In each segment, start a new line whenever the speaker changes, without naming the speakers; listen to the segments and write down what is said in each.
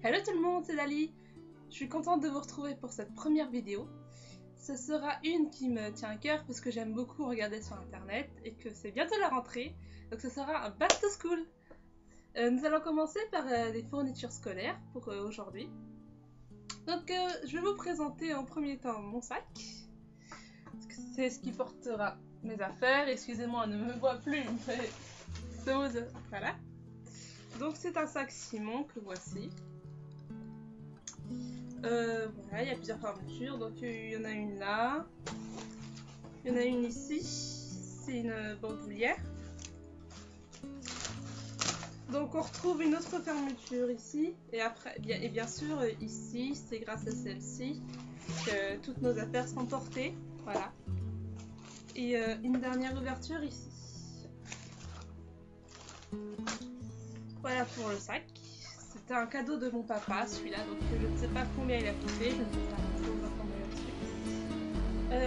Hello tout le monde, c'est Lali. Je suis contente de vous retrouver pour cette première vidéo. Ce sera une qui me tient à cœur parce que j'aime beaucoup regarder sur internet et que c'est bientôt la rentrée. Donc ce sera un back to school. Nous allons commencer par les fournitures scolaires pour aujourd'hui. Donc je vais vous présenter en premier temps mon sac. C'est ce qui portera mes affaires. Excusez-moi, on ne me voit plus, mais voilà. Donc c'est un sac Simon que voici. Voilà, il y a plusieurs fermetures, donc il y en a une là, il y en a une ici, c'est une bandoulière. Donc on retrouve une autre fermeture ici, et après, et bien sûr ici, c'est grâce à celle-ci que toutes nos affaires sont portées, voilà. Et une dernière ouverture ici. Voilà pour le sac. C'était un cadeau de mon papa, celui-là, donc je ne sais pas combien il a coûté, je ne sais pas trop m'informer là-dessus.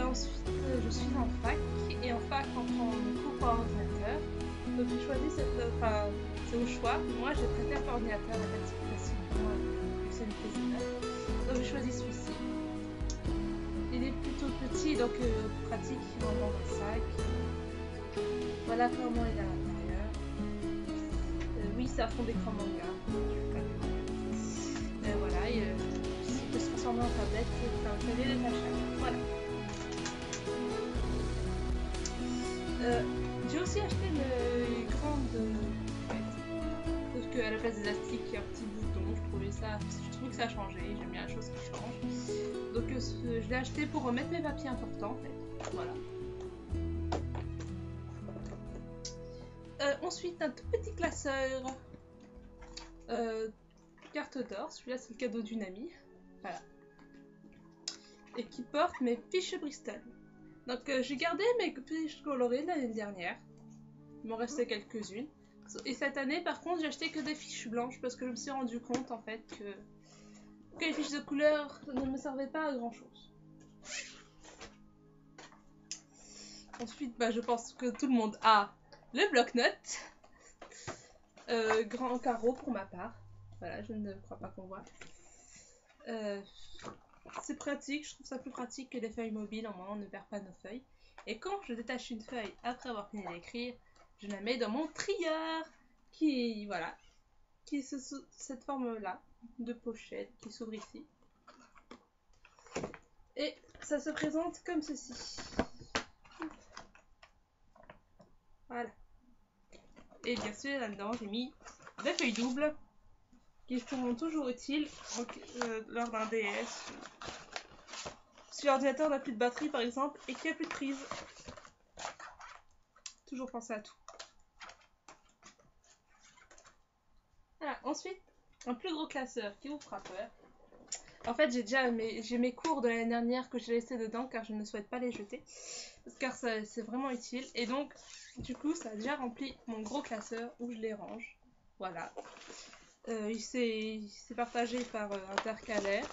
Ensuite, je suis en fac, et en fac, on prend cours par ordinateur. Donc j'ai choisi enfin, c'est au choix. Moi, j'ai préféré par ordinateur, en fait, c'est plus facile pour moi, c'est une présidente. Donc j'ai choisi celui-ci. Il est plutôt petit, donc pratique, il rentre dans un sac. Voilà comment il est à l'intérieur. Oui, c'est à fond d'écran manga. Voilà, il peut se transformer en tablette, c'est un clavier détachable. Voilà. J'ai aussi acheté une grande parce qu'à la place des élastiques, il y a un petit bouton. Je trouve que ça a changé. J'aime bien la chose qui change. Donc je l'ai acheté pour remettre mes papiers importants en fait. Voilà. Ensuite, un tout petit classeur. Carte d'or, celui-là c'est le cadeau d'une amie, voilà, et qui porte mes fiches Bristol. Donc j'ai gardé mes fiches colorées l'année dernière, il m'en restait quelques-unes, et cette année par contre j'ai acheté que des fiches blanches parce que je me suis rendu compte en fait que les fiches de couleur ne me servaient pas à grand chose. Ensuite je pense que tout le monde a le bloc-notes, grand carreau pour ma part. Voilà, je ne crois pas qu'on voit. C'est pratique, je trouve ça plus pratique que les feuilles mobiles, au moins on ne perd pas nos feuilles. Et quand je détache une feuille après avoir fini d'écrire, je la mets dans mon trieur qui, voilà, qui est cette forme-là de pochette qui s'ouvre ici. Et ça se présente comme ceci. Voilà. Et bien sûr, là-dedans, j'ai mis des feuilles doubles qui seront toujours utiles lors d'un DS. Si l'ordinateur n'a plus de batterie par exemple et qu'il n'y a plus de prise. Toujours penser à tout. Voilà, ensuite, un plus gros classeur qui vous fera peur. En fait, j'ai mes cours de l'année dernière que j'ai laissés dedans car je ne souhaite pas les jeter. Car c'est vraiment utile. Et donc, du coup, ça a déjà rempli mon gros classeur où je les range. Voilà. Il s'est partagé par intercalaire.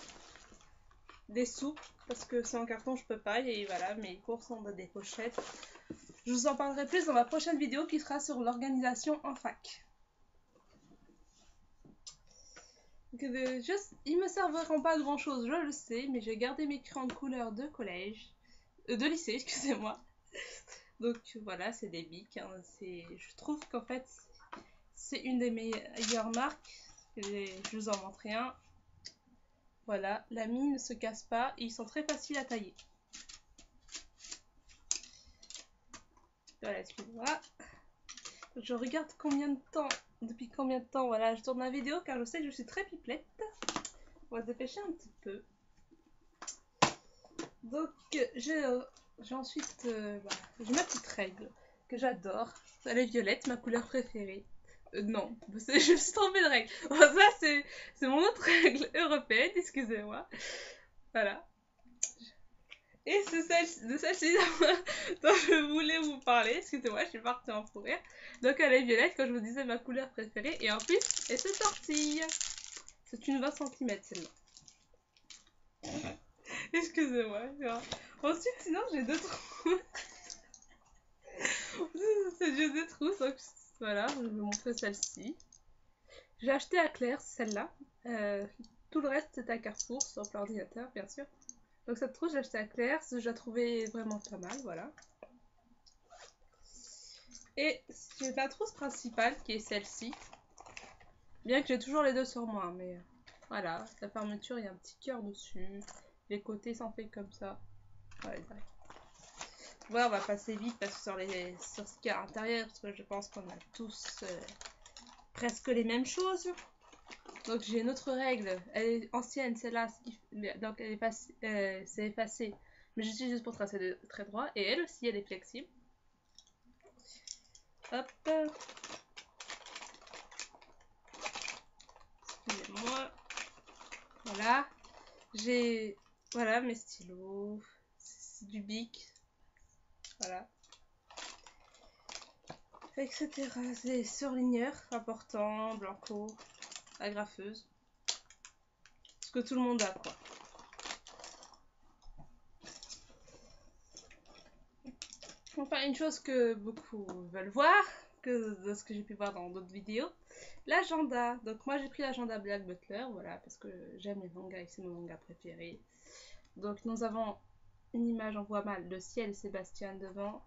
Des soupes, parce que c'est en carton, je peux pas. Et voilà, mes cours sont dans des pochettes. Je vous en parlerai plus dans ma prochaine vidéo qui sera sur l'organisation en fac. Ils me serviront pas à grand chose, je le sais, mais j'ai gardé mes crayons de couleur de collège, de lycée, excusez-moi. Donc voilà, c'est des bics. Hein, je trouve qu'en fait, c'est une des meilleures marques. Je vous en montre un. Voilà, la mine ne se casse pas et ils sont très faciles à tailler. Voilà, excusez-moi. Je regarde depuis combien de temps, voilà, je tourne la vidéo car je sais que je suis très pipelette. On va se dépêcher un petit peu. Donc, j'ai ensuite, j'ai ma petite règle que j'adore. Elle est violette, ma couleur préférée. Non, je me suis trompée de règle. Bon, ça, c'est mon autre règle européenne, excusez-moi. Voilà. Et c'est de celle-ci dont je voulais vous parler. Excusez-moi, je suis partie en fou rire. Donc elle est violette, quand je vous disais ma couleur préférée. Et en plus, elle se tortille. C'est une 20 cm celle-là. Excusez-moi. Ensuite, sinon, j'ai deux trous. J'ai deux trous. Donc voilà, je vais vous montrer celle-ci. J'ai acheté à Claire, celle-là. Euh, tout le reste c'est à Carrefour, sauf l'ordinateur bien sûr. Donc cette trousse j'ai acheté à Claire, je la trouvais vraiment pas mal, voilà. Et j'ai ma trousse principale qui est celle-ci. Bien que j'ai toujours les deux sur moi, mais voilà, la fermeture il y a un petit cœur dessus. Les côtés sont faits comme ça. Voilà, ouais, on va passer vite parce que sur ce qu'il y a à l'intérieur, parce que je pense qu'on a tous presque les mêmes choses. Donc j'ai une autre règle, elle est ancienne, celle-là, donc elle est c'est effacé, mais j'utilise juste pour tracer des traits droits, et elle aussi elle est flexible. Hop, excusez-moi, voilà, j'ai, voilà mes stylos, c'est du Bic, voilà, etc. Des surligneurs importants, blanco, agrafeuse, ce que tout le monde a quoi. Enfin, une chose que beaucoup veulent voir, que de ce que j'ai pu voir dans d'autres vidéos, l'agenda. Donc moi j'ai pris l'agenda Black Butler, voilà, parce que j'aime les mangas et c'est mon manga préféré. Donc nous avons une image, on voit mal le ciel et Sébastien devant.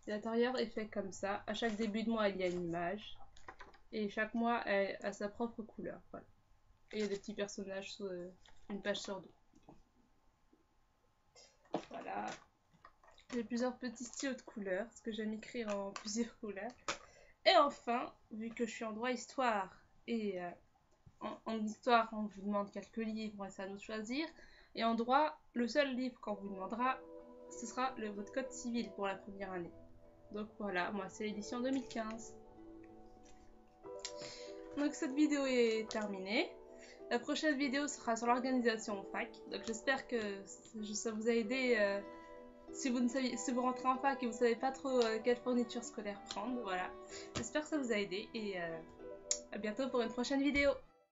L'intérieur est fait comme ça. À chaque début de mois il y a une image. Et chaque mois a sa propre couleur. Voilà. Et il y a des petits personnages sur une page sur deux. Voilà. J'ai plusieurs petits stylos de couleurs, parce que j'aime écrire en plusieurs couleurs. Et enfin, vu que je suis en droit histoire et en histoire on vous demande quelques livres et c'est à nous de choisir, et en droit le seul livre qu'on vous demandera ce sera votre code civil pour la première année. Donc voilà, moi c'est l'édition 2015. Donc cette vidéo est terminée. La prochaine vidéo sera sur l'organisation en fac. Donc j'espère que ça vous a aidé si vous rentrez en fac et vous ne savez pas trop quelle fourniture scolaire prendre. Voilà. J'espère que ça vous a aidé et à bientôt pour une prochaine vidéo.